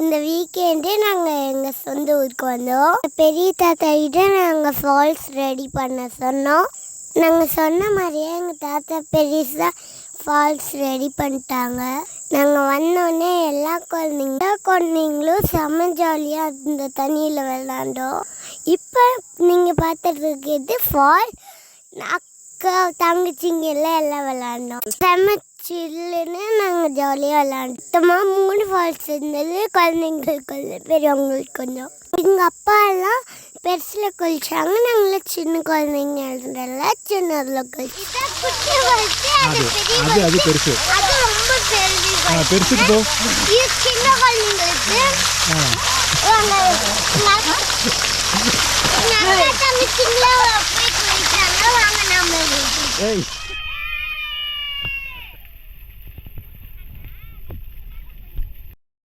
இந்த வீக்கெண்டு நாங்கள் எங்கள் சொந்த ஊருக்கு வந்தோம். பெரிய தாத்தா கிட்ட நாங்கள் ஃபால்ஸ் ரெடி பண்ண சொன்னோம். நாங்கள் சொன்ன மாதிரியே எங்கள் தாத்தா பெருசாக ஃபால்ஸ் ரெடி பண்ணிட்டாங்க. நாங்கள் வந்தோடனே எல்லா குழந்தைங்களும் செம்ம ஜாலியாக இந்த தண்ணியில் விளாண்டோம். இப்போ நீங்கள் பார்த்துட்டு இருக்கிறது ஃபால். அக்கா தங்கச்சிங்க எல்லாம் விளாண்டோம். செம்ம சில்லுன்னு நாங்கள் ஜாலியாக விளாண்டோம். மொத்தமாக 3 ஃபால்ஸ் இருந்தது. குழந்தைங்களுக்கு கொஞ்சம், பெரியவங்களுக்கு கொஞ்சம். எங்கள் அப்பா எல்லாம் பெருசில் குளிச்சாங்க. நாங்களும் சின்ன குழந்தைங்க இருந்ததில்ல சின்னதில் குளிச்சோம். அது பெருசு, அது ரொம்ப பெருசு. இது சின்ன குழந்தைங்களுக்கு தங்கச்சிங்களா போய் குளிச்சாங்க. வாங்க நாம